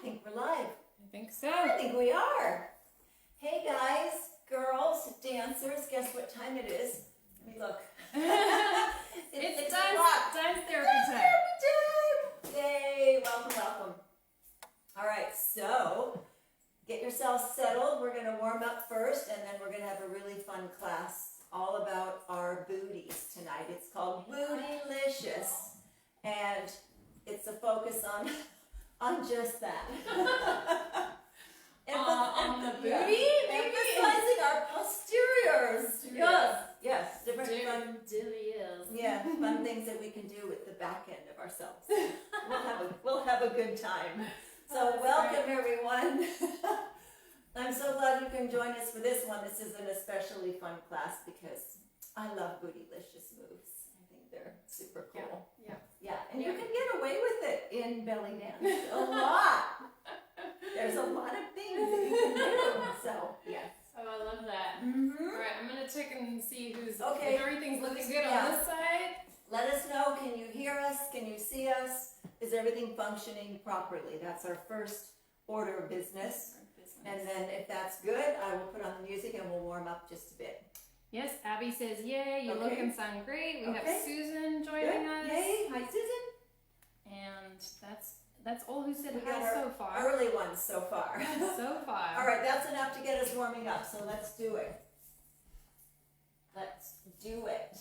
think we're live. I think so. I think we are. Hey guys, girls, dancers, guess what time it is? Let me look. It's dance therapy time. Yay, welcome, welcome. All right, so get yourselves settled. We're going to warm up first, and then we're going to have a really fun class all about our booties tonight. It's called Bootylicious, and it's a focus on just that. On the booty? Emphasizing our posteriors. Yes. Different fun, Yeah. fun things that we can do with the back end of ourselves. We'll have a good time. So welcome everyone. I'm so glad you can join us for this one. This is an especially fun class because I love Bootylicious moves. I think they're super cool. Yeah, and you can get away with it in belly dance a lot. There's a lot of things that you can do. So yes. Oh, I love that. Mm-hmm. All right, I'm gonna check and see who's. Okay. If everything's looking good on this side. Let us know. Can you hear us? Can you see us? Is everything functioning properly? That's our first order of business. And then if that's good, I will put on the music and we'll warm up just a bit. Yes, Abby says, yay, you look and sound great. We have Susan joining us. Yay, hi Susan. And that's all who said We got hi our so far. early ones so far. So far. All right, that's enough to get us warming up, so let's do it. Let's do it.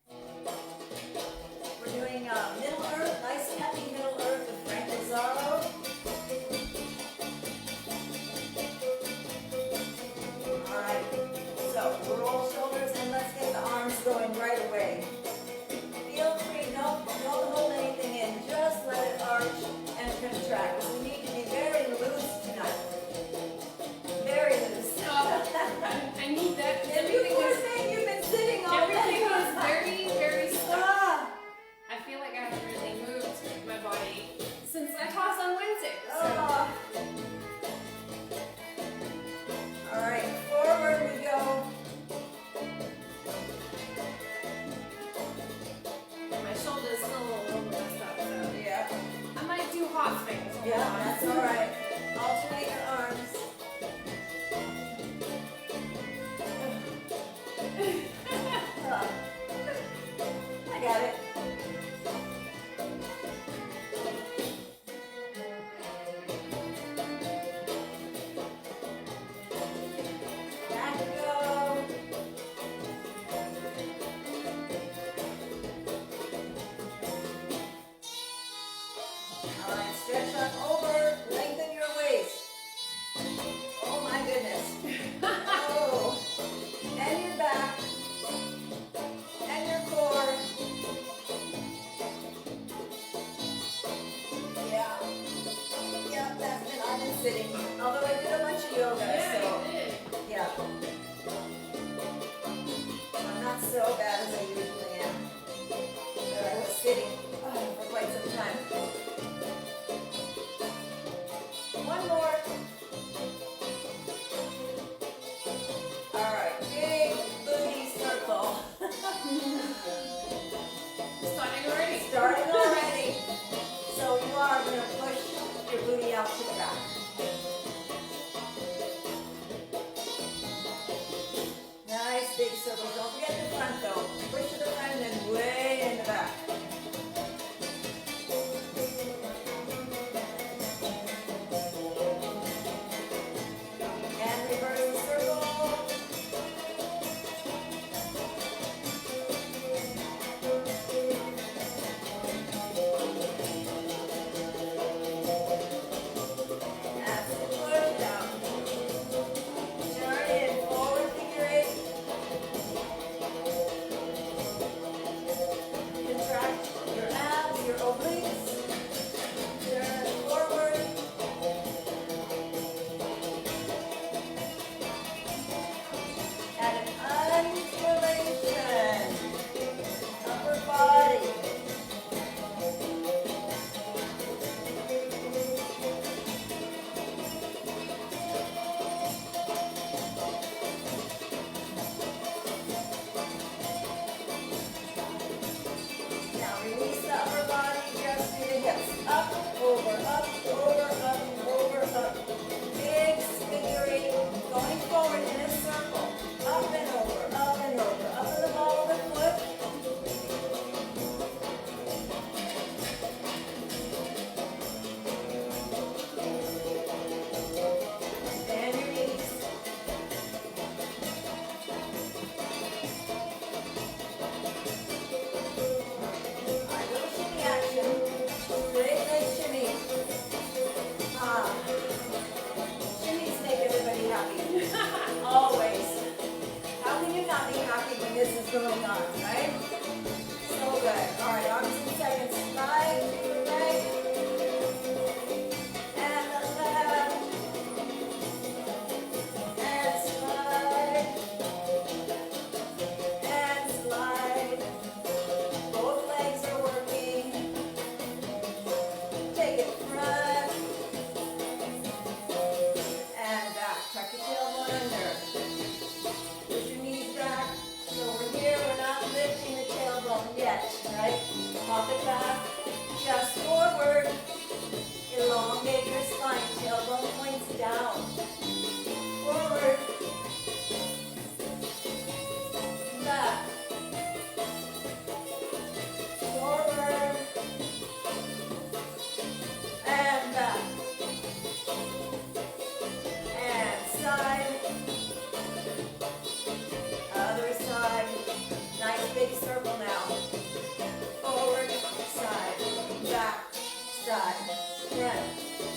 We're doing Middle-Earth, nice happy Middle-Earth with Frank Lazaro. All right, so roll shoulders and let's get the arms going right away. Feel free, don't hold anything in, just let it arch and contract. We need to be very loose tonight. Very loose. I need that. And you poor thing, you've been sitting all Everything day. was very, very stiff. Ah. I feel like I haven't really moved my body since I tossed on Wednesday. So. Ah. All right, forward we go. My shoulder is still a little messed up, so Yeah. I might do hot things. Yeah, that's all right. Alternate your arms. I got it. Back we go. All right, stretch on over, lengthen your waist. Oh my goodness. Oh, and your back, and your core. Yeah, that's been, I've been sitting. Although I did a bunch of yoga, so you did. yeah. I'm not so bad as I usually am. But I was sitting for quite some time. One more. All right, big booty circle. Starting already. Starting already. So you are going to push your booty out to the back. Nice big circle. Don't forget the front though. Push to the front and then way in the back. And reverse the circle. going on, right? So good. All right, arms and seconds. Slide to the right. And the left. And slide. And slide. Both legs are working. Take it front. And back. Tuck your tailbone under. Push your knees back. So we're here, we're not lifting the tailbone yet, right? Pop it back. Just forward. Elongate your spine. Tailbone points down. Forward. Back. Forward. And back. And side. Other side. Nice big circle now. Forward, side, back, side, front,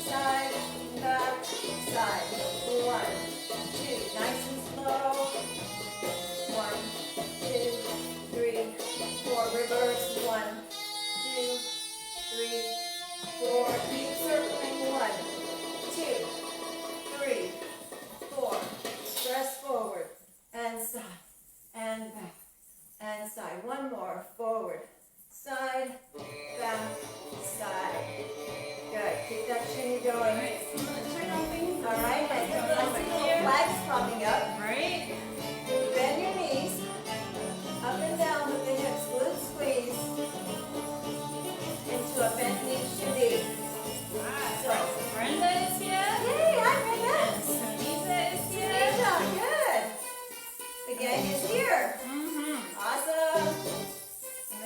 side, back, side. 1, 2. Nice and slow. 1, 2, 3, 4. Reverse. 1, 2, 3, 4. Keep circling. 1, 2, 3, 4. Press forward and side and back and side. One more. Forward, side, back, side. Good. Keep that shimmy going. Alright, so I'm gonna check on things. All right. I see little here. flags popping up. Right? Bend your knees up and down with the hips. Glute squeeze into a bent knee shimmy. So Brenda is here. Yay! Hi, Brenda. Sunita is here. Sunita, good. The gang is here. Awesome.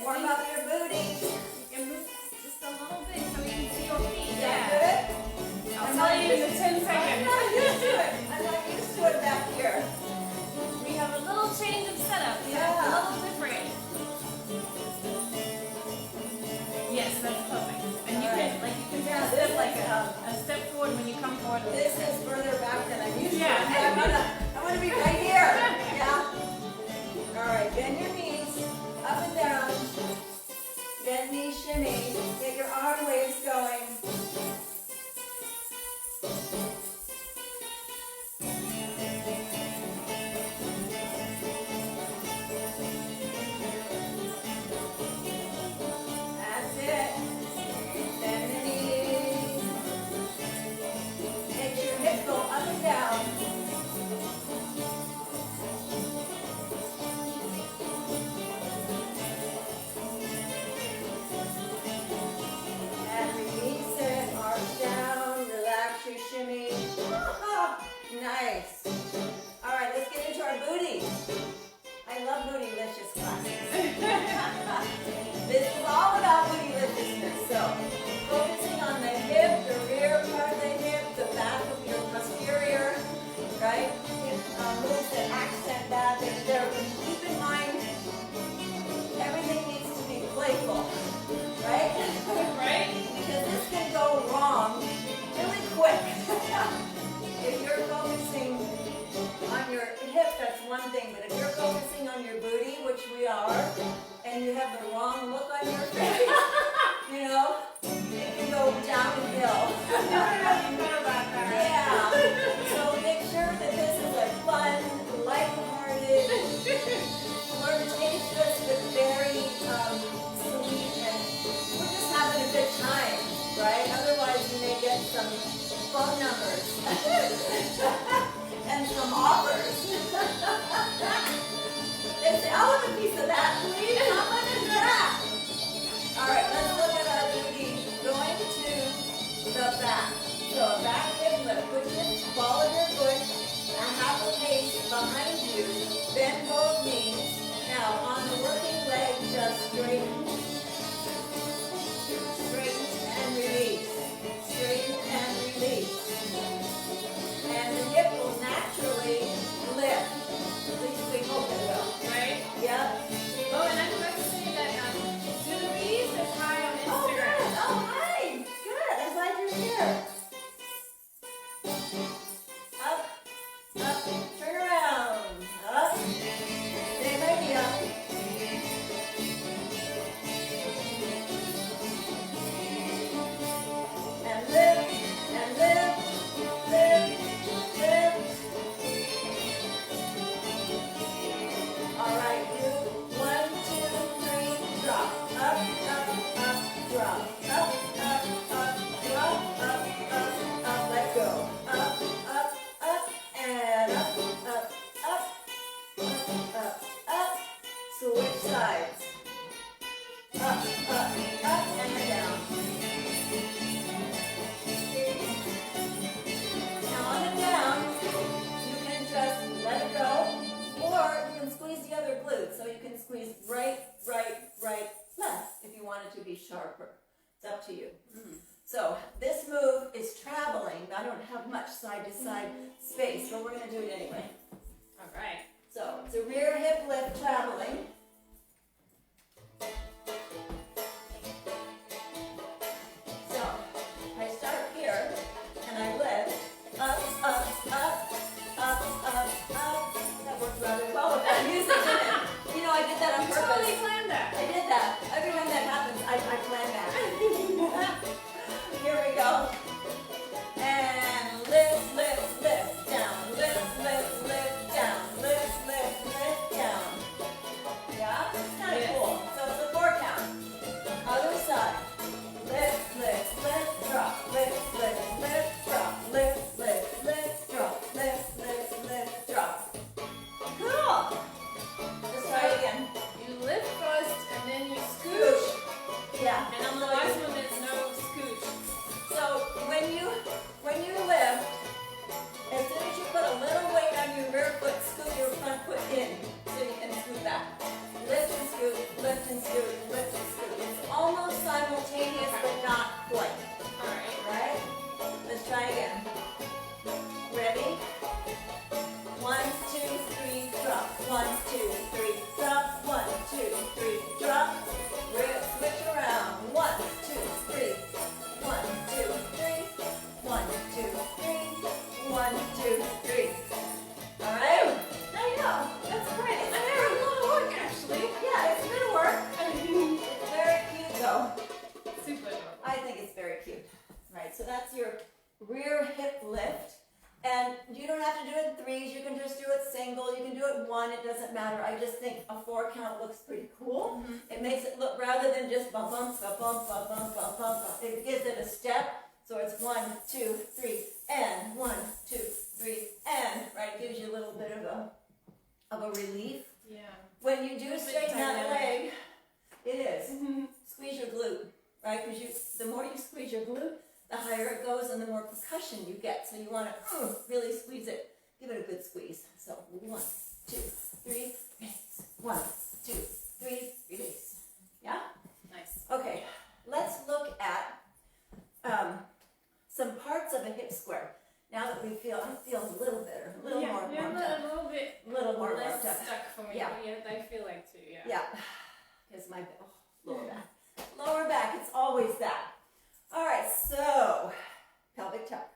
Warm up your booty. You can move just a little bit so we can see your feet. Is that good? I'll tell you in 10 I'm seconds. not used to it. I'm not used to it back here. We have a little change of setup. Yeah. It's a little different. Yes, that's perfect. And you can like you can Yeah, just this step like is, a step forward when you come forward. This is further back than I'm used to. Yeah. I want to be right here. Yeah. All right. Bend your knees up and down. Bend knee shimmy. Get your arm waves going. That's it. Bend the knees. Make your hip go up and down. And release it. Arms down. Relax your shimmy. Nice. All right, let's get into our booties. I love Bootylicious classes. This is all about Bootyliciousness. So, focusing on the hip, the rear part of the hip, the back of your posterior, right? Moves that accent that. There. Keep in mind, everything needs to be playful, right? Right? Because this can go wrong really quick. If you're focusing on your hip, that's one thing, but if you're focusing on your booty, which we are, and you have the wrong look on your face, you know, it can go downhill. Never really thought about that. Yeah. So make sure that this is a fun, lighthearted, flirtatious, but very sweet, and we're just having a good time, right? Otherwise, you may get some phone numbers and some offers. They say, I want a piece of that, please. How much is that? All right, let's look at our booty going to the back. So a back hip lift. Put your ball of your foot a half a pace behind you. Bend both knees. Now on the working leg, just straighten. Straighten and release. Straighten and release. And the hip will naturally lift. At least we hope it will. Right? Yep. Oh, and I forgot to say that do the knees as high on this So this move is traveling. I don't have much side to side space, but we're going to do it anyway. All right. So it's a rear hip lift traveling. So I start here and I lift up, up, up, up, up, up. That worked rather well with that music, didn't it? You know, I did that on purpose. Totally planned that. I did that. Every time that happens, I plan that. Here we go. And lift, lift, lift, down. Lift, lift, lift, down. Lift, lift, lift, down. Yeah? It's kind of cool. So it's a 4 count. Other side. Lift, lift, lift, drop. Lift, lift, lift, drop. Lift, lift, lift, drop. Lift, lift, lift, drop. Cool. Let's try it again. You lift first and then you scooch. Yeah. And on the last one, there's no scooch. So when you lift, as soon as you put a little weight on your rear foot, scoot your front foot in so you can scoot back. Lift and scoot, lift and scoot, lift and scoot. It's almost simultaneous, but not quite. All right. Right? Let's try again. Ready? 1, 2, 3, drop. 1, 2, 3, drop. 1, 2, 3, drop. Switch around. 1, 2, 3. 1, 2, 3. 1, 2, 3. 1, 2, 3. All right? There you go. That's great. It's very little work, actually. Yeah, it's a bit of work. It's very cute, though. Super adorable. I think it's very cute. Right, so that's your rear hip lift. And you don't have to do it in threes. You can just do it single. You can do it 1. It doesn't matter. I just think a 4 count looks pretty cool. It makes it look, rather than just bump, bump, bump, bump, bump, bump, bump, bump. It gives it a step. So it's 1, 2, 3, and 1, 2, 3, and right. It gives you a little bit of a relief. Yeah. When you do straighten that dynamic. leg, it is. Squeeze your glute, right? Because the more you squeeze your glute, the higher it goes and the more percussion you get. So you want to really squeeze it. Give it a good squeeze. So 1, 2, 3, release. 1, 2, 3, release. Yeah? Nice. Okay, let's look at some parts of a hip square. Now that I feel a little better, a little more warmed up. A little bit Little more less warmed up. stuck for me. Yeah. But yeah, I feel like too, yeah. Yeah, because my lower back. Lower back, it's always that. All right, so pelvic tuck.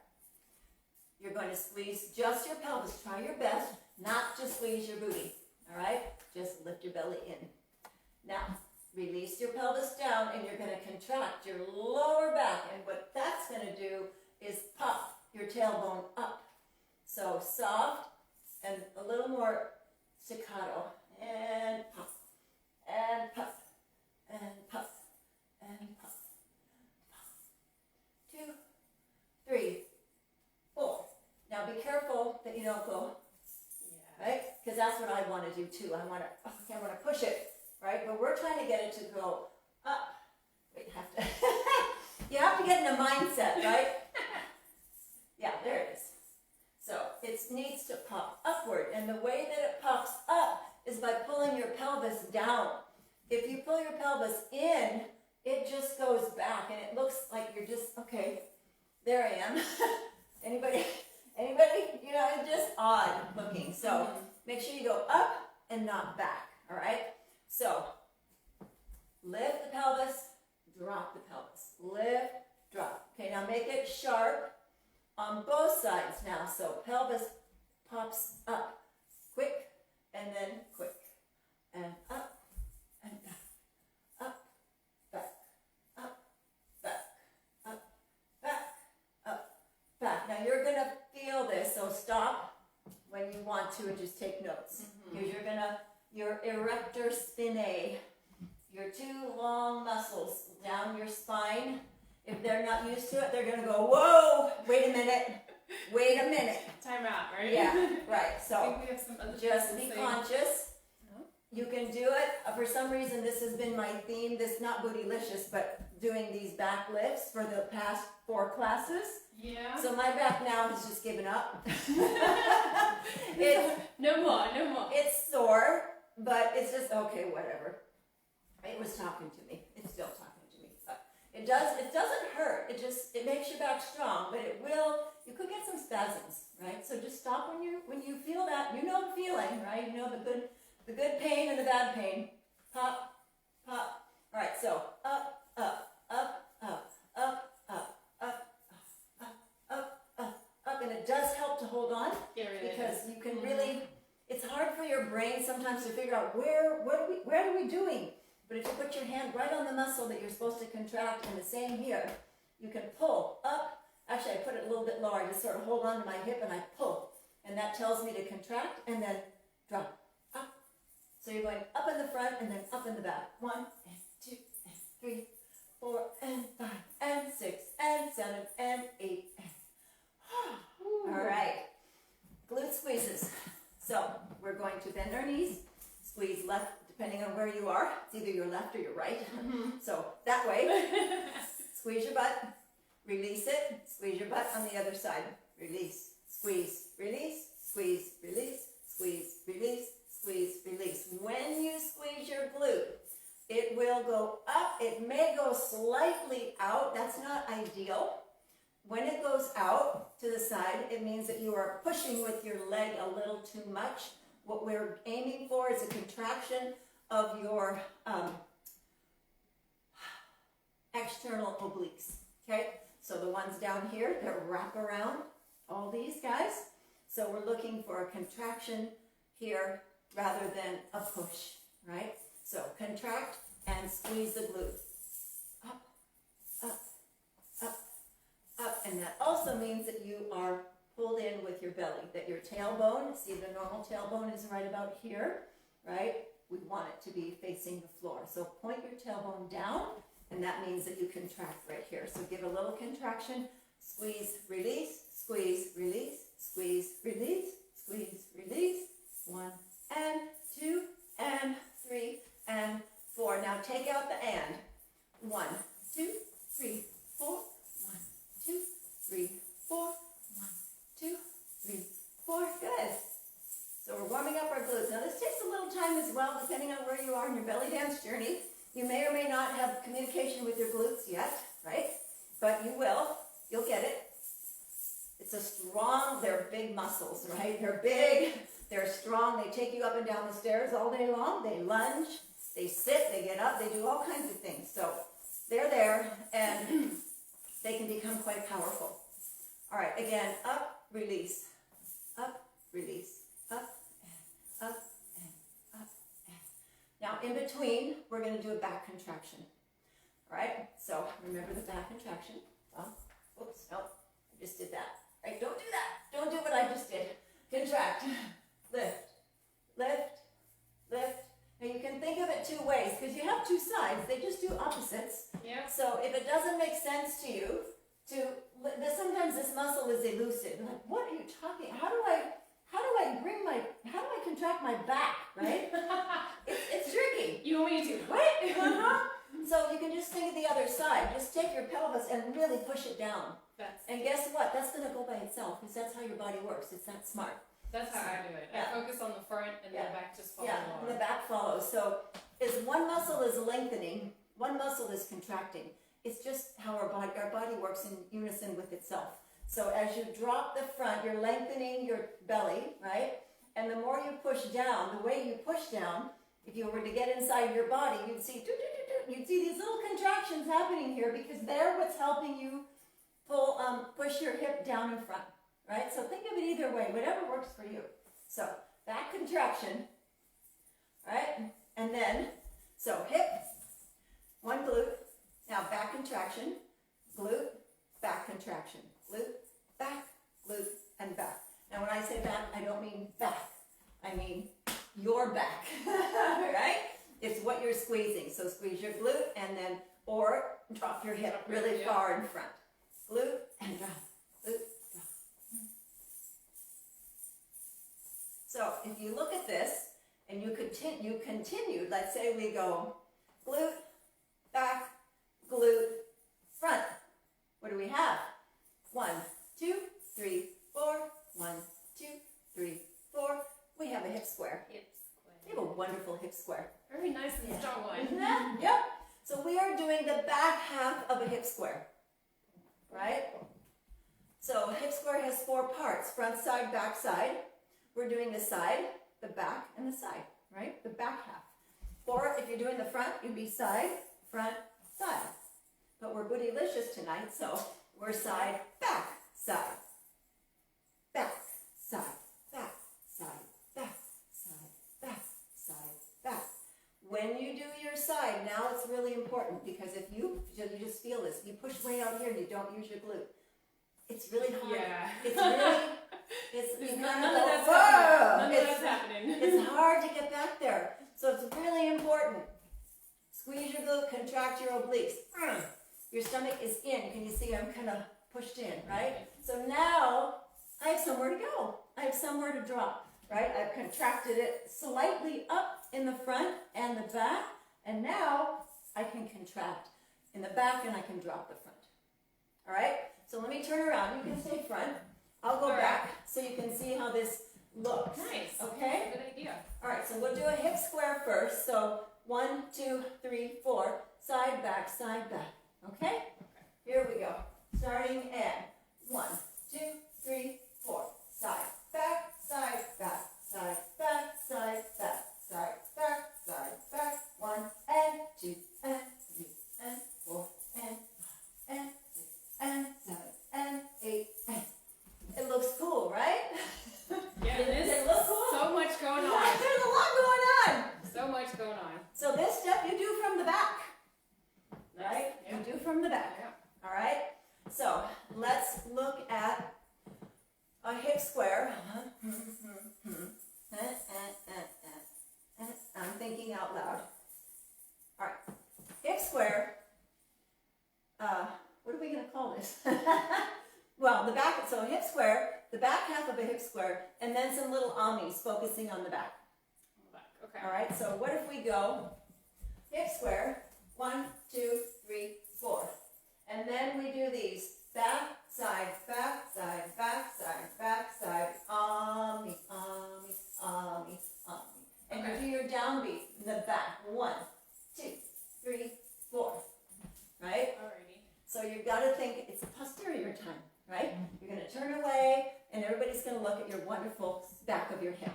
You're going to squeeze just your pelvis. Try your best not to squeeze your booty. All right, just lift your belly in. Now, release your pelvis down, and you're going to contract your lower back. And what that's going to do is pop your tailbone up. So soft and a little more staccato. And pop, and pop, and pop, and pop. 2, 3, 4. Now be careful that you don't go, right? Because that's what I want to do too. I want to push it, right? But we're trying to get it to go up. Wait, you have to get in a mindset, right? Yeah, there it is. So it needs to pop upward, and the way that it pops up is by pulling your pelvis down. If you pull your pelvis in, it just goes back, and it looks like you're just, okay, there I am. Anybody? You know, it's just odd looking. So make sure you go up and not back, all right? So lift the pelvis, drop the pelvis. Lift, drop. Okay, now make it sharp on both sides now. So pelvis pops up, quick, and then quick, and up, and back, up, back, up, back, up, back, up, back. Now you're gonna feel this, so stop when you want to and just take notes. Because your erector spinae, your 2 long muscles down your spine, if they're not used to it, they're gonna go, whoa, wait a minute. Time out, right? Yeah, right, I so think we have some other just things be to say. conscious. No? You can do it. For some reason, this has been my theme. This not Bootylicious, but doing these back lifts for the past 4 classes. Yeah. So my back now has just given up. No more. It's sore, but it's just okay, whatever. It was talking to me. It's still talking to me. But It doesn't hurt. It makes your back strong, but you could get some spasms, right? So just stop when you feel that. You know the feeling, right? You know the good pain and the bad pain. Pop, pop. All right, so up, up, up, up, up, up, up, up, up, up, and it does help to hold on because you can really. It's hard for your brain sometimes to figure out what are we doing. But if you put your hand right on the muscle that you're supposed to contract, and the same here, you can pull up. Actually, I put it a little bit lower. I just sort of hold on to my hip and I pull. And that tells me to contract and then drop, up. So you're going up in the front and then up in the back. 1 and 2 and 3, 4 and 5 and 6 and 7 and 8 and all right. Glute squeezes. So we're going to bend our knees, squeeze left, depending on where you are. It's either your left or your right. So that way, squeeze your butt, release it, squeeze your butt on the other side. Release, squeeze, release, squeeze, release, squeeze, release, squeeze, release. When you squeeze your glute, it will go up. It may go slightly out. That's not ideal. When it goes out to the side, it means that you are pushing with your leg a little too much. What we're aiming for is a contraction of your external obliques, okay? So the ones down here that wrap around all these guys. So we're looking for a contraction here rather than a push, right? So contract and squeeze the glute. Up, up, up, up. And that also means that you are pulled in with your belly, that your tailbone, see the normal tailbone is right about here, right? We want it to be facing the floor. So point your tailbone down, and that means that you contract right here. So give a little contraction, squeeze, release, squeeze, release, squeeze, release, squeeze, release. 1 and 2 and 3 and 4. Now take out the and. 1, 2, 3, 4. 1, 2, 3, 4. 1, 2, 3, 4. Good. So we're warming up our glutes. Now this takes a little time as well, depending on where you are in your belly dance journey. You may or may not have communication with your glutes yet, right? But you will. You'll get it. It's a strong, they're big muscles, right? They're big, they're strong. They take you up and down the stairs all day long. They lunge, they sit, they get up, they do all kinds of things. So they're there, and they can become quite powerful. All right, again, up, release, up, release, up, and up, and up, and. Now, in between, we're going to do a back contraction. All right, so remember the back contraction. Oops, no, I just did that. All right, don't do that. Don't do what I just did. Contract, lift, lift, lift. Now, you can think of it two ways, because you have two sides. They just do opposites. Yeah. So if it doesn't make sense to you, sometimes this muscle is elusive. Like, what are you talking? How do I contract my back, right? it's tricky. You want me to? What? So you can just think of the other side. Just take your pelvis and really push it down. And guess what? That's going to go by itself, because that's how your body works. It's that smart. That's how I do it. Yeah. I focus on the front and the back just follows along. Yeah, and the back follows. So as one muscle is lengthening, one muscle is contracting. It's just how our body works in unison with itself. So as you drop the front, you're lengthening your belly, right? And the more you push down, the way you push down, if you were to get inside your body, you'd see these little contractions happening here, because they're what's helping you push your hip down in front, right? So think of it either way, whatever works for you. So back contraction, right? And then, so hip, one glute, now back contraction, glute, back contraction, glute, and back. Now when I say back, I don't mean back. I mean your back, right? It's what you're squeezing. So squeeze your glute and then, or drop your hip really far in front. Glute and drop, glute, drop. So if you look at this and you continue, let's say we go glute, back, glute, front. What do we have? 1, 2, 3, 4. 1, 2, 3, 4. We have a hip square. Hip square. We have a wonderful hip square. Very nice and strong one. Isn't that? Yep. So we are doing the back half of a hip square, right? So hip square has 4 parts, front side, back side. We're doing the side, the back, and the side, right? The back half. Or if you're doing the front, you'd be side, front, side. But we're bootylicious tonight, so we're side, back, side. Back, side, back, side, back, side, back, side, back. When you do your side, now it's really important because if you just feel this, you push way out here and you don't use your glute. It's really hard. Yeah. It's really, it's none of that's happening. It's hard to get back there. So it's really important. Squeeze your glute, contract your obliques. Your stomach is in. Can you see I'm kind of pushed in, right? So now I have somewhere to go. I have somewhere to drop, right? I've contracted it slightly up in the front and the back, and now I can contract in the back and I can drop the front. All right? So let me turn around. You can stay front. I'll go back so you can see how this looks. Nice. Okay? Good idea. All right, so we'll do a hip square first. So 1, 2, 3, 4. Side, back, side, back. Okay? Here we go. Starting and 1, 2, 3, 4. Side, back, side, back, side, back, side, back, side, back, side, back. 1 and 2 and 3 and 4 and 5 and 6 and 7 and 8 and. It looks cool, right? Yeah, Does it look cool? So much going on. Yeah, there's a lot going on. So much going on. So this step you do from the back, Nice. right? Yeah. You do from the back. Yeah. All right. So let's look at a hip square. I'm thinking out loud. All right. Hip square. What are we going to call this? Well, the back. So hip square, the back half of a hip square, and then some little amis focusing on the back. Okay. All right. So what if we go hip square? 1, 2, 3, 4. And then we do these back, side, back, side, back, side, back, side, ami, ami, ami, ami. And you do your downbeat in the back. 1, 2, 3, 4. Right? Alrighty. So you've got to think it's posterior time, right? You're going to turn away, and everybody's going to look at your wonderful back of your hip.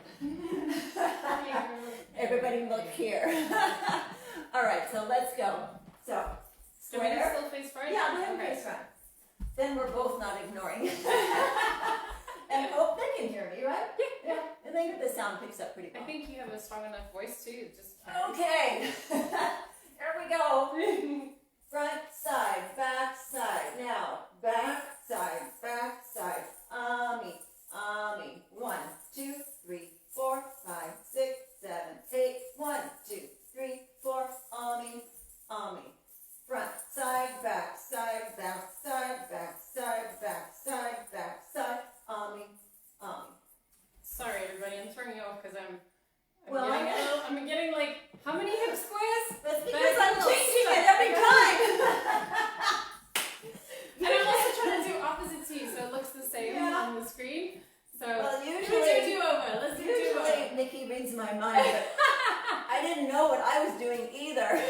Everybody look here. All right, so let's go. So, Do we square. still face front? Yeah, we're Okay. face front. Then we're both not ignoring. And hope they can hear me, right? Yeah. I think that the sound picks up pretty I well. think you have a strong enough voice too. Just Okay. Here we go. Front, side, back, side. Now, back, side, ami, ami. 1, 2, 3, 4, 5, 6, 7, 8. 1, 2, 3, 4, ami, ami. Front, side, back, side, back, side, back, side, back, side, back, side, ami, ami. Sorry, everybody. I'm turning you off because I'm Well, getting like how many hip squares? That's because That's I'm a little changing it stuck. every time. And I'm also trying to do opposite to you, so it looks the same Yeah. on the screen. So Well, we usually, do over. Let's do over. usually Nikki reads my mind, but I didn't know what I was doing either.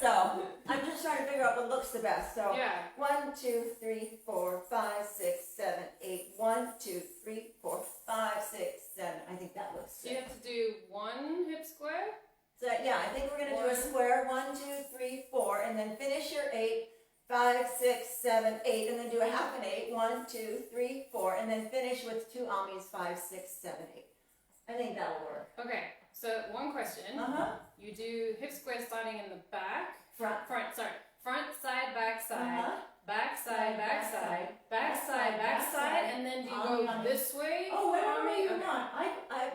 So I'm just trying to figure out what looks the best. So Yeah. 1, 2, 3, 4, 5, 6, 7, 8. 1, 2, 3, 4, 5, 6, 7. I think that looks So you good. have to do one hip square. So yeah, I think we're gonna do a 1. square. 1, 2, 3, 4, and then finish your 8. 5, 6, 7, 8, and then do a half an 8. 1, 2, 3, 4, and then finish with 2 amis. 5, 6, 7, 8. I think that'll work. Okay. So one question. You do hip square starting in the back. Front. Front side, back side. Uh-huh. Back side, back side. Back side, and then do you Ami, go ami. this way? Oh, whatever way you Okay. want.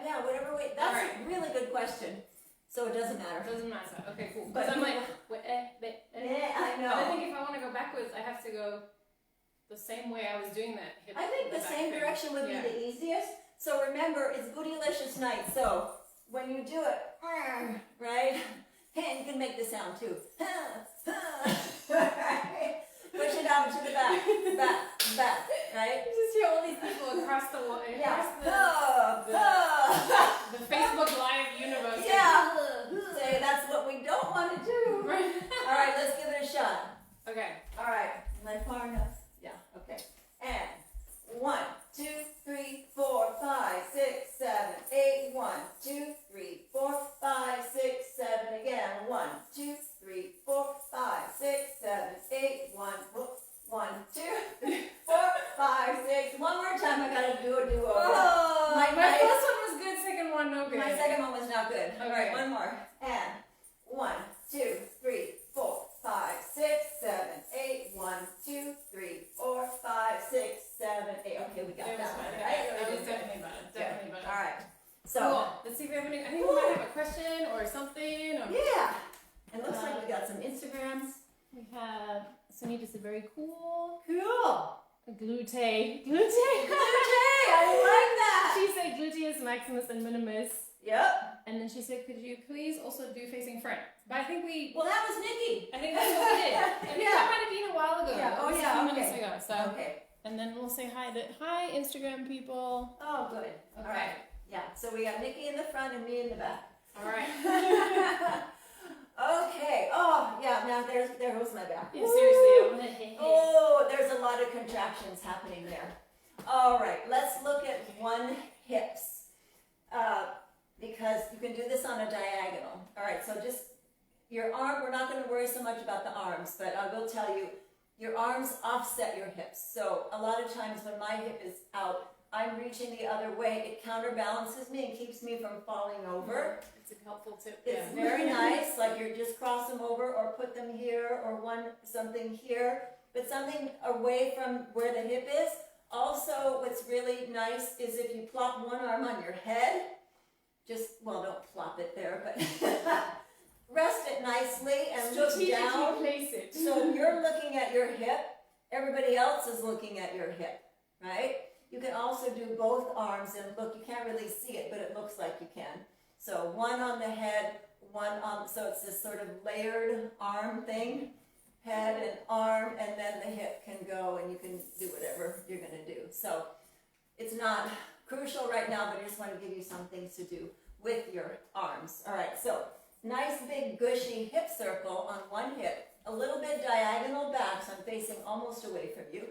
Yeah, whatever way. That's Alright. a really good question. So it doesn't matter. Doesn't matter. Okay, cool. But Because I'm you- like, Yeah, I But I know. think if I want to go backwards, I have to go the same way I was doing that hip. I think the back same thing. direction would be Yeah. the easiest. So remember, it's Bootylicious night. So when you do it, right? And you can make the sound too. Push it out to the back, right? You just hear all these people across the Yeah. the Facebook Live universe. Yeah. Say that's what we don't want to do. Right. time I gotta do a do-over. Oh, my my- first one was good, second one no good. My second one was not good. All Okay. right, one more. And 1, 2, 3, 4, 5, 6, 7, 8. 1, 2, 3, 4, 5, 6, 7, 8. Okay, we got It was that one, better. right? That was Good. definitely better. Definitely Good. better. All right. So, Cool. Let's see if we have any. I think we might have a question or something. Or yeah. It looks like we got some Instagrams. we have Sunita said very cool. Cool. Glute. Hey, I like that. She said gluteus maximus and minimus. Yep. And then she said, could you please also do facing front? But I think we. Well, that was Nikki. I think that's what we did. I think that might have been a while ago. Yeah. That Oh, was yeah, a few minutes okay. ago. So. Okay. And then we'll say hi to Instagram people. Oh, good. All right. Yeah. So we got Nikki in the front and me in the back. All right. Okay. Oh, yeah. Now there goes my back. Yeah, Woo! seriously. Oh, there's a lot of contractions happening there. All right. Let's look at one hips. Because you can do this on a diagonal. All right. So just your arm. We're not going to worry so much about the arms, but I will tell you, your arms offset your hips. So a lot of times when my hip is out, I'm reaching the other way. It counterbalances me and keeps me from falling over. It's a helpful tip. It's very nice, like you just cross them over or put them here or something here, but something away from where the hip is. Also, what's really nice is if you plop one arm on your head, don't plop it there, but rest it nicely and look down. Place it. So you're looking at your hip, everybody else is looking at your hip, right? You can also do both arms and look, you can't really see it, but it looks like you can. So one on the head, one on, so it's this sort of layered arm thing, head and arm, and then the hip can go and you can do whatever you're gonna do. So it's not crucial right now, but I just want to give you some things to do with your arms. All right, so nice big gushy hip circle on one hip, a little bit diagonal back, so I'm facing almost away from you.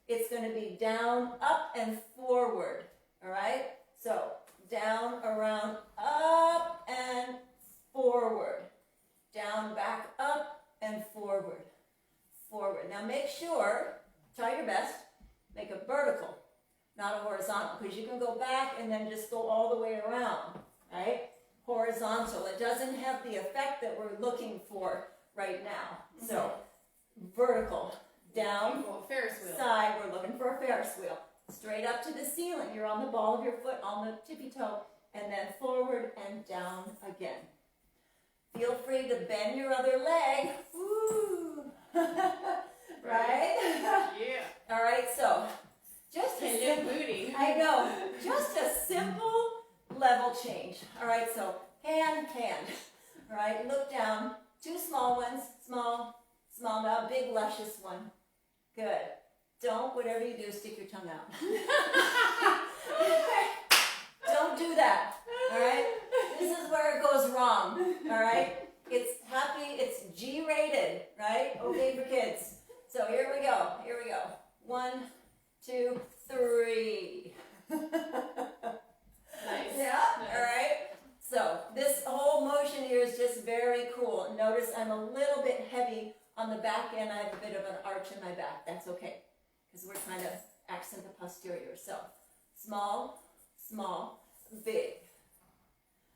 It's going to be down, up, and forward, all right? So down, around, up, and forward. Down, back, up, and forward. Forward. Now make sure, try your best, make a vertical, not a horizontal, because you can go back and then just go all the way around, right? Horizontal. It doesn't have the effect that we're looking for right now. So vertical. Down, Ferris wheel. side, we're looking for a Ferris wheel. Straight up to the ceiling, you're on the ball of your foot, on the tippy toe, and then forward and down again. Feel free to bend your other leg. Woo! Right? Yeah. All right, so just a Hello, simple, booty. I know, just a simple level change. All right, so hand. All right, look down. 2 small ones, small, now big luscious one. Good. Don't, whatever you do, stick your tongue out. Don't do that, all right? This is where it goes wrong, all right? It's happy, it's G-rated, right? Okay for kids. So here we go. 1, 2, 3. Nice. Yeah, Nice. all right? So this whole motion here is just very cool. Notice I'm a little bit heavy on the back end. I have a bit of an arch in my back. That's okay, because we're trying to accent the posterior. So small, big.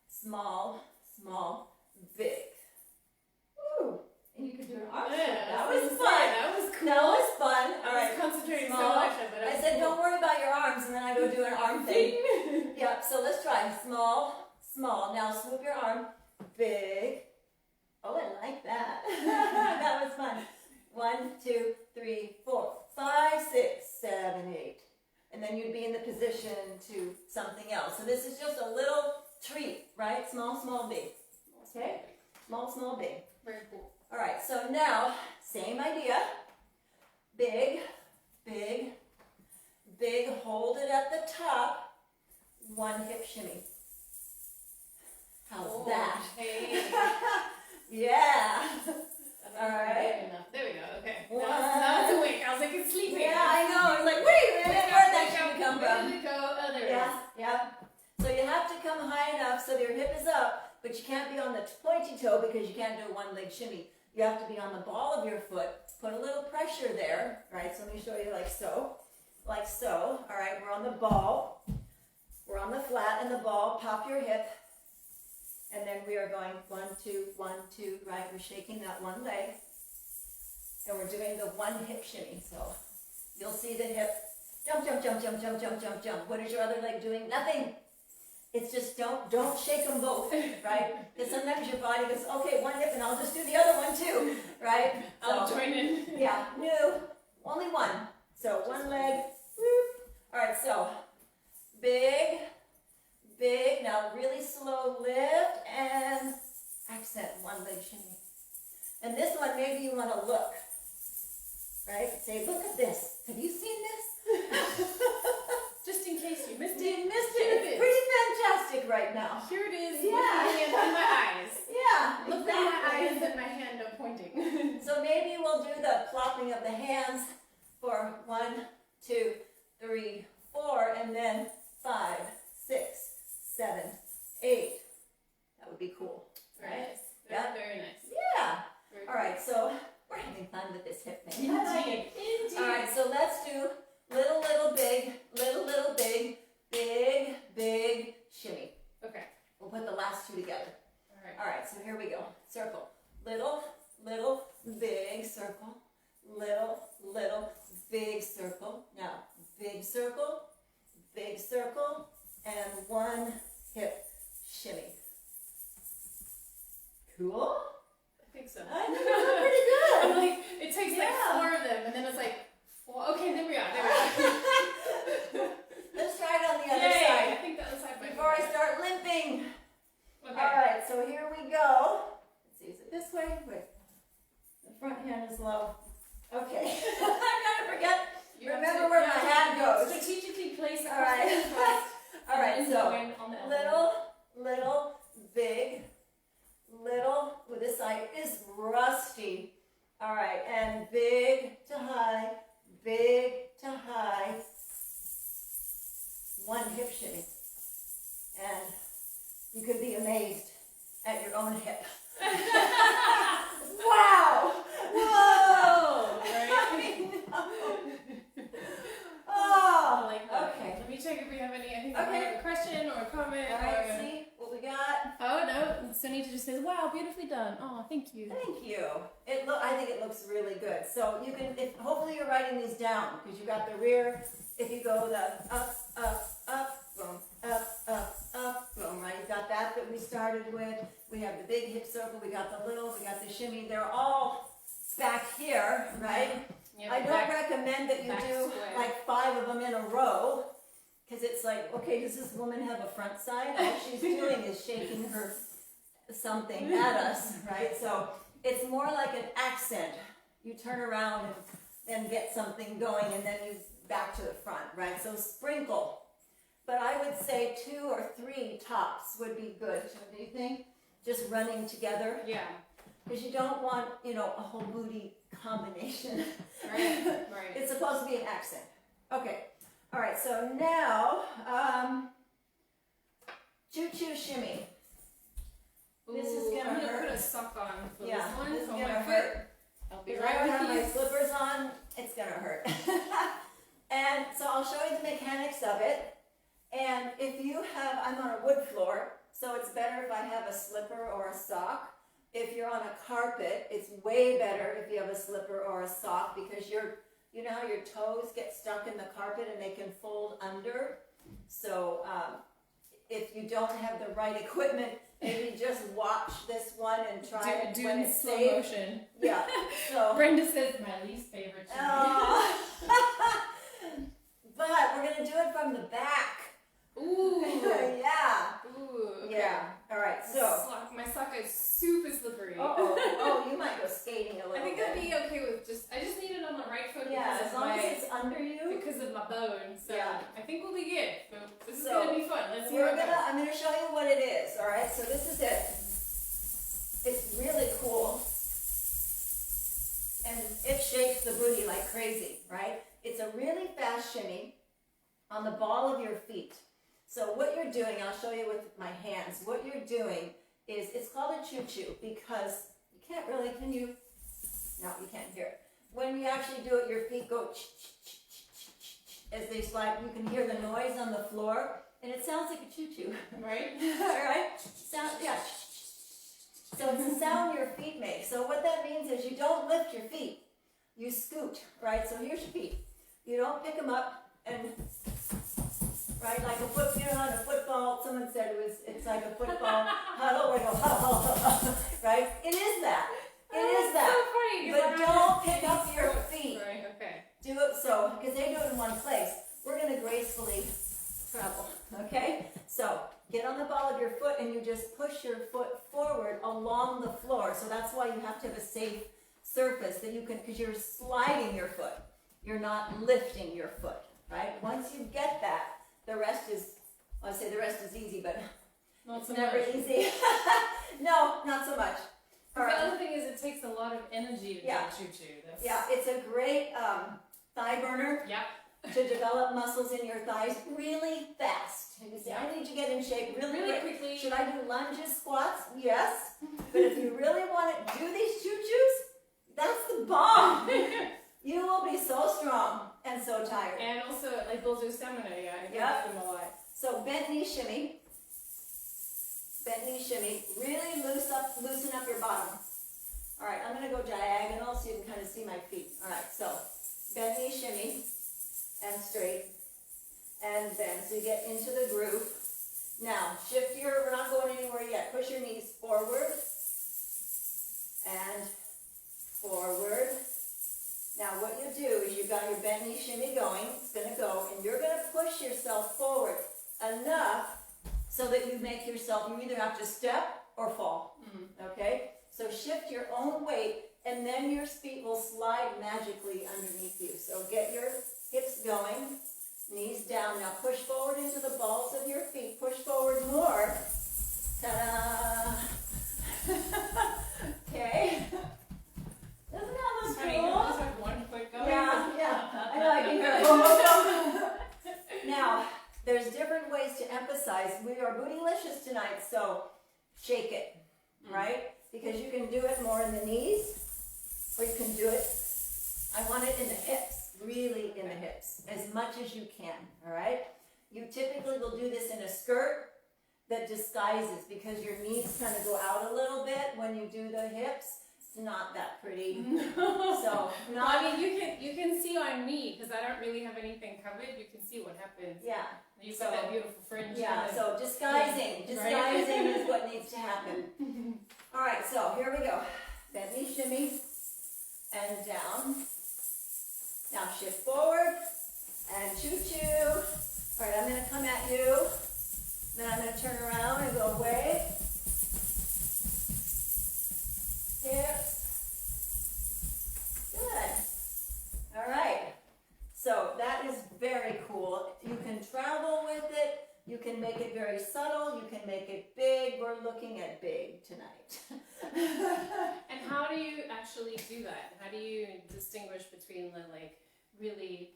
Small, big. Woo! And you can do an arm swing. That was fun. That was cool. That was fun. All I right. was concentrating Small. so much on it. I said, don't worry about your arms, and then I go do an arm thing. Yep, so let's try small. Now swoop your arm. Big. Oh, I like that. That was fun. 1, 2, 3, 4, 5, 6, 7, 8. And then you'd be in the position to something else. So this is just a little treat, right? Small, big. Okay? Small, big. Very cool. All right, so now, same idea. Big, hold it at the top. 1 hip shimmy. How's that? Hey. Yeah. All right. There we go. Okay. One. Now it's awake. I was like, it's sleeping. Yeah, I know. I was like, wait a minute, where'd that shimmy come Where from? did it go? Oh, there it Yeah, is. yep. So you have to come high enough so your hip is up, but you can't be on the pointy toe because you can't do a 1-leg shimmy. You have to be on the ball of your foot. Put a little pressure there, right? So let me show you like so. like so. All right, we're on the ball. We're on the flat and the ball. Pop your hip. And then we are going 1, 2, 1, 2, right? We're shaking that one leg. And we're doing the one hip shimmy. So you'll see the hip. Jump, jump, jump, jump, jump, jump, jump, jump. What is your other leg doing? Nothing. It's just don't shake them both, right? Because sometimes your body goes, okay, one hip and I'll just do the other one too, right? I'll join in. Yeah, no, only one. So one leg, whoop. All right, so big, big. Now really slow lift and accent, one leg shimmy. And this one, maybe you want to look, right? Say, look at this. Have you seen this? Just in case you missed it. You missed it. It's pretty fantastic right now. Here it is. Yeah. Looking in my eyes. Yeah, Look exactly. at my eyes and my hand up pointing. So maybe we'll do the plopping of the hands for 1, 2, 3, 4, and then 5, 6, 7, 8. That would be cool, Very right? nice. Yeah. Very nice. Yeah. Very All right, so we're having fun with this hip thing. Indeed. Indeed. All right, so let's do little, little, big, little, big, big, big shimmy. Okay. We'll put the last two together. All right. All right, so here we go. Circle. Little, little, big circle. Little, little, big circle. Now, big circle, and one hip shimmy. Cool? I think so. I think that's pretty good. I'm like, it takes like Yeah. 4 of them, and then it's like, well, okay, there we are. There we are. Let's try it on the other Yay! I side think that was side by before I start limping. Okay. All right, so here we go. Let's see, is it this way? Wait, the front hand is low. Okay, I'm gonna forget. You have Remember to- where you my have to hand goes. Strategically place All right. All right, so on the elbow. little, big, little, with this side is rusty. All right, and big to high, one hip shimmy. And you could be amazed at your own hip. Wow! Whoa! Right? Oh, I like that. okay. Let me check if we have any. I think Okay. we have a question or a comment. All right, or... see what we got? Oh no, Sunita just says, "Wow, beautifully done." Oh, thank you. Thank you. I think it looks really good. So you can, hopefully you're writing these down because you got the rear. If you go the up, boom, up, boom, right? You got that we started with. We have the big hip circle. We got the little. We got the shimmy. They're all back here, right? Yep, I don't recommend that you back do square. like 5 of them in a row. Because it's like, okay, does this woman have a front side? All she's doing is shaking her something at us, right? So it's more like an accent. You turn around and get something going, and then you back to the front, right? So sprinkle. But I would say 2 or 3 tops would be good. So do you think? Just running together? Yeah. Because you don't want, a whole booty combination. Right. Right. It's supposed to be an accent. Okay. All right, so now, choo-choo shimmy. This is gonna I'm gonna hurt. put a sock on for Yeah, this one. this is so gonna my hurt. foot. I'll be If right I don't have with my you. slippers on, it's gonna hurt. And so I'll show you the mechanics of it. And if you have, I'm on a wood floor, so it's better if I have a slipper or a sock. If you're on a carpet, it's way better if you have a slipper or a sock because you know how your toes get stuck in the carpet and they can fold under? So if you don't have the right equipment, maybe just watch this one and try it Do when in it's slow safe. motion. Yeah. So. Brenda says my least favorite. But we're gonna do it from the back. Ooh. Yeah. Ooh. Okay. Yeah. All right. So. My sock is super slippery. Oh, you might go skating a little I think bit. I'd be okay with I just need it on the right foot Yeah, because as of long my, as it's under you. because of my bones. So Yeah. I think we'll be good. So this is So, gonna be fun. Let's see how it goes. I'm gonna show you what it is. All right. So this is it. It's really cool, and it shakes the booty like crazy, right? It's a really fast shimmy on the ball of your feet. So what you're doing, I'll show you with my hands. What you're doing is, it's called a choo-choo because you can't really, can you? No, you can't hear it. When you actually do it, your feet go ch-ch-ch-ch-ch-ch as they slide, you can hear the noise on the floor, and it sounds like a choo-choo. Right? All right? Sound, yeah. So it's the sound your feet make. So what that means is you don't lift your feet. You scoot, right? So here's your feet. You don't pick them up and, right, like a foot, you know, on a football, someone said it's like a football huddle where you go, huddle, huddle, right? It is that. It is that. So funny. But don't pick up your feet. Right, okay. Do it so, because they do it in one place. We're going to gracefully travel, okay? So get on the ball of your foot and you just push your foot forward along the floor. So that's why you have to have a safe surface that you can, because you're sliding your foot. You're not lifting your foot, right? Once you get that, the rest is, well, I say the rest is easy, but it's never easy. No, not so much. The other thing is it takes a lot of energy to do choo-choo. Yeah, it's a great thigh burner. Yeah. To develop muscles in your thighs really fast. And you say, I need to get in shape really quickly. Should I do lunges, squats? Yes. But if you really want to do these choo-choos, that's the bomb. You will be so strong and so tired. And also, like, builds your stamina, I Yep. them a lot. So bent knee shimmy. Bent knee shimmy. Really loosen up your bottom. All right, I'm going to go diagonal so you can kind of see my feet. All right, so bent knee shimmy and straight and bend. So you get into the groove. Now, we're not going anywhere yet. Push your knees forward and forward. Now what you do is you've got your bent knee shimmy going. It's going to go, and you're going to push yourself forward enough so that you make yourself, you either have to step or fall. Okay? So shift your own weight, and then your feet will slide magically underneath you. So get your hips going, knees down. Now push forward into the balls of your feet. Push forward more. Ta-da! Okay. Doesn't that look Funny, cool? you just have one foot going. Yeah. I know, I can hear it. Now, there's different ways to emphasize. We are Bootylicious tonight, so shake it, right? Because you can do it more in the knees, or you can do it, I want it in the hips, really in the hips, as much as you can, all right? You typically will do this in a skirt that disguises, because your knees kind of go out a little bit when you do the hips. It's not that pretty. So, I mean, you can see on me, because I don't really have anything covered, you can see what happens. Yeah. You've got that beautiful fringe. Yeah, so disguising is what needs to happen. All right, so here we go. Bent knee shimmy and down. Now shift forward and choo-choo. All right, I'm going to come at you. Then I'm going to turn around and go away. Hips. Good. All right. So that is very cool. You can travel with it. You can make it very subtle. You can make it big. We're looking at big tonight. And how do you actually do that? How do you distinguish between the really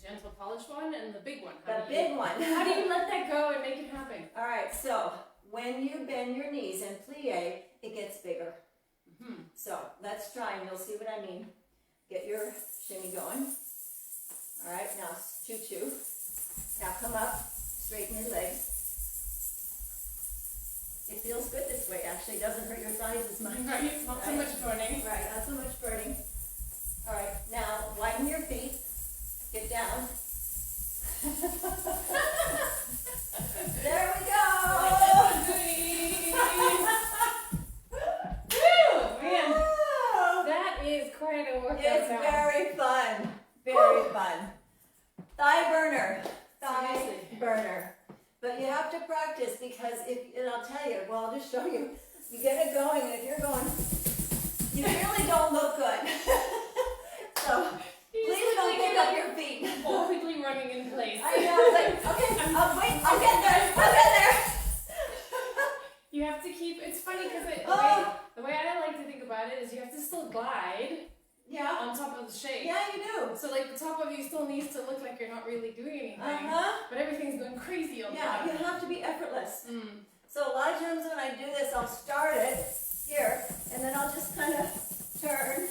gentle polished one and the big one? The big one. How do you let that go and make it happen? All right, so when you bend your knees and plie, it gets bigger. So let's try and you'll see what I mean. Get your shimmy going. All right, now choo-choo. Now come up, straighten your legs. It feels good this way, actually. It doesn't hurt your thighs as much. Right, not so much burning. Right, not so much burning. All right, now widen your feet. Get down. There we go. Man, that is quite a workout. It's very fun. Very fun. Thigh burner. Thigh burner. But you have to practice because and I'll tell you, well, I'll just show you. You get it going, and if you're going, you really don't look good. So please don't pick up your feet. Awkwardly running in place. I know, like, okay, wait, I'll get there. You have to keep, it's funny because the way I like to think about it is you have to still glide on top of the shape. Yeah, you do. So the top of you still needs to look like you're not really doing anything, but everything's going crazy on top. Yeah, you have to be effortless. So a lot of times when I do this, I'll start it here, and then I'll just kind of turn,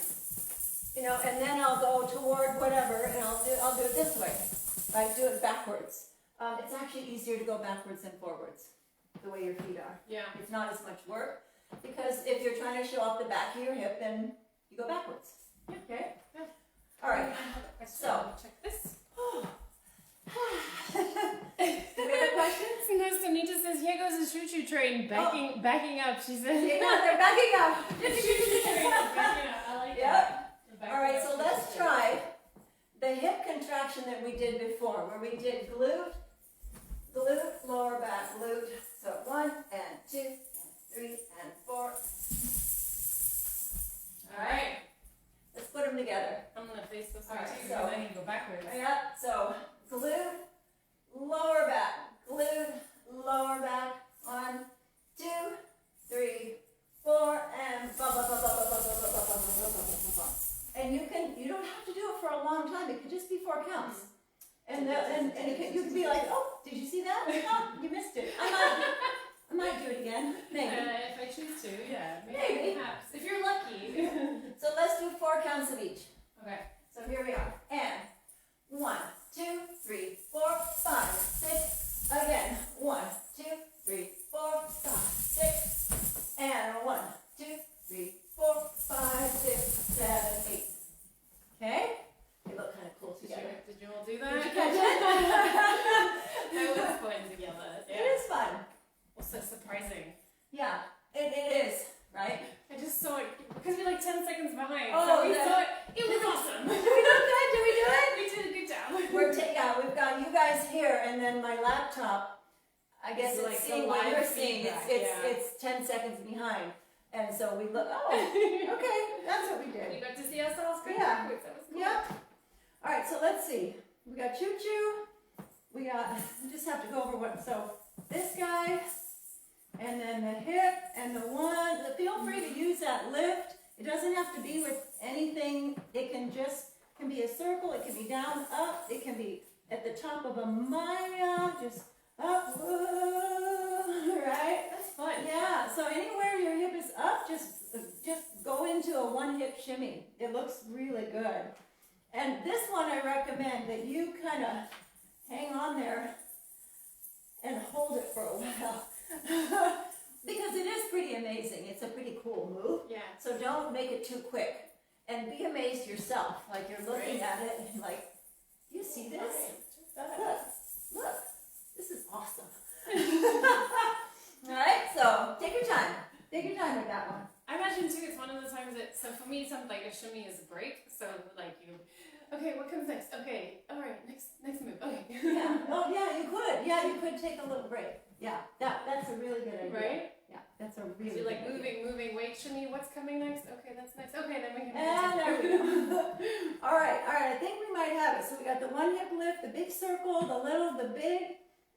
and then I'll go toward whatever, and I'll do it this way. right? Do it backwards. It's actually easier to go backwards than forwards, the way your feet are. Yeah. It's not as much work, because if you're trying to show off the back of your hip, then you go backwards. Okay? Yeah. All right. So, check this. Do we have a question? No, Sonita says, here goes the choo-choo train, backing up. She says, They're backing up. choo-choo train, backing up. I like Yep. that. All right, so let's try the hip contraction that we did before, where we did glute, lower back, glute. So 1 and 2 and 3 and 4. All right, let's put them together. I'm going to face this way All right, too, so- because I need to go backwards. Yep, so glute, lower back, glute, lower back. 1, 2, 3, 4, and blah, blah, blah, blah, blah, blah, blah, blah, blah, blah, blah, blah. And you don't have to do it for a long time. It could just be 4 counts. And you can be like, oh, did you see that? Oh, you missed it. I might do it again. Maybe. If I choose to, yeah. Maybe. Perhaps. If you're lucky. So let's do 4 counts of each. Okay. So here we are. And 1, 2, 3, 4, 5, 6. Again. 1, 2, 3, 4, 5, 6. And 1, 2, 3, 4, 5, 6, 7, 8. Okay? They look kind of cool together. Did you all do that? Did you catch it? That was fun together. Yeah. It is fun. Also surprising. Yeah, it is, right? I just saw it because we're like 10 seconds behind. Oh, so we yeah. saw it. It was awesome. Did we do good? Did we do it? We did a good job. We've got you guys here, and then my laptop, I guess It's it's like seeing the what live you're seeing. feedback, It's 10 seconds behind. And so we look, oh, okay, that's what we We did. got to see ourselves go Yeah. backwards. That was cool. Yep. All right, so let's see. We got choo-choo. We just have to go over so this guy, and then the hip, and the one. Feel free to use that lift. It doesn't have to be with anything. It can be a circle. It can be down, up. It can be at the top of a Maya, just up, whoa, right? That's fun. Yeah, so anywhere your hip is up, just go into a 1 hip shimmy. It looks really good. And this one I recommend that you kind of hang on there and hold it for a while. Because it is pretty amazing. It's a pretty cool move. Yeah. So don't make it too quick. And be amazed yourself. Like you're looking at it and like, do you see this? Look, this is awesome. All right, so take your time. Take your time with that one. I imagine too, it's one of the times so for me, something like a shimmy is a break. So like okay, what comes next? Okay, all right, next move. Okay. Yeah. Oh, yeah, you could. Yeah, you could take a little break. Yeah, that's a really good idea. Right? Yeah, that's a really You're good like idea. moving, wait, shimmy, what's coming next? Okay, that's next. Okay, then we can And there we go. All right, I think we might have it. So we got the 1 hip lift, the big circle, the little, the big,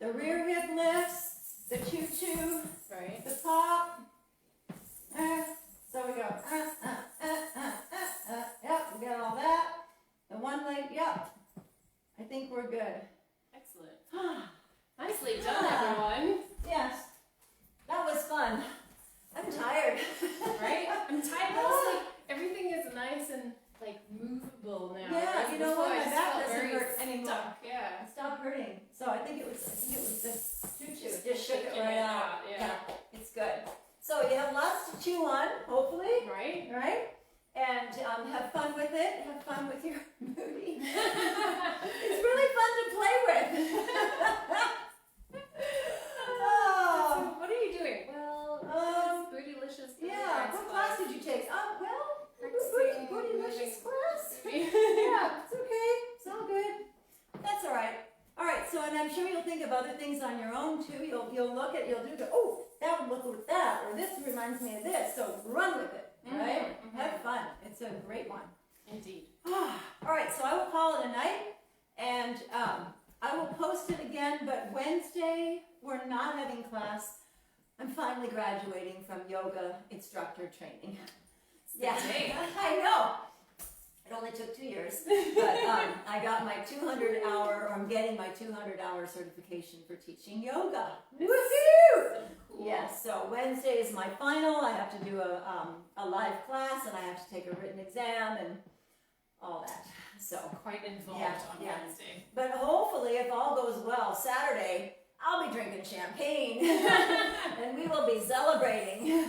the rear hip lifts, the choo-choo, Right. the pop. So we go, yep, we got all that. The 1 leg, yep. I think we're good. Excellent. Nicely done, everyone. Yes, that was fun. I'm tired. Right? I'm tired, but also, like, everything is nice and like movable now. Yeah, Whereas you know before what? I My just back felt doesn't very hurt anymore. stuck. Yeah. It stopped hurting. So I think it was this choo-choo. It just shook it Shaking right it out. out, yeah. It's good. So you have lots to chew on, hopefully, Right? right? And have fun with it. Have fun with your booty. It's really fun to play with. Oh, So what are you doing? Well, Bootylicious. yeah. What class did you take? Well, Practicing Bootylicious moving. class. Yeah, it's okay. It's all good. That's all right. All right. So, and I'm sure you'll think of other things on your own too. You'll do the that would look with that, or this reminds me of this. So run with it, right? Mhm. Have fun. It's a great one. Indeed. All right. So I will call it a night, and I will post it again. But Wednesday we're not having class. I'm finally graduating from yoga instructor training. Yeah, I know. It only took 2 years, but I got my 200-hour, or I'm getting my 200-hour certification for teaching yoga. Woohoo! Cool. Yes, so Wednesday is my final. I have to do a live class, and I have to take a written exam and all that. So, Quite involved Yeah, on yeah. Wednesday. but hopefully hopefully, if all goes well, Saturday, I'll be drinking champagne and we will be celebrating.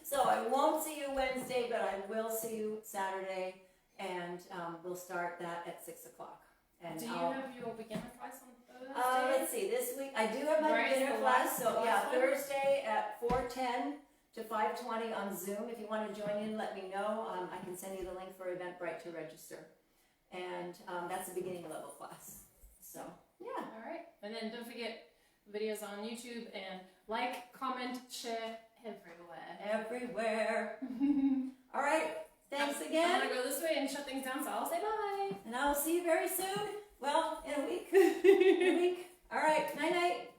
So I won't see you Wednesday, but I will see you Saturday, and we'll start that at 6 o'clock. And do you have your beginner class on Thursday? let's see, this week I do have my beginner class, so yeah, Thursday at 4:10 to 5:20 on Zoom. If you want to join in, let me know. I can send you the link for Eventbrite to register. And that's a beginning level class. So, yeah. All right. And then don't forget videos on YouTube, and like, comment, share everywhere. Everywhere. All right. Thanks again. I'm going to go this way and shut things down, so I'll say bye. And I'll see you very soon. Well, in a week. In a week. All right. Night-night.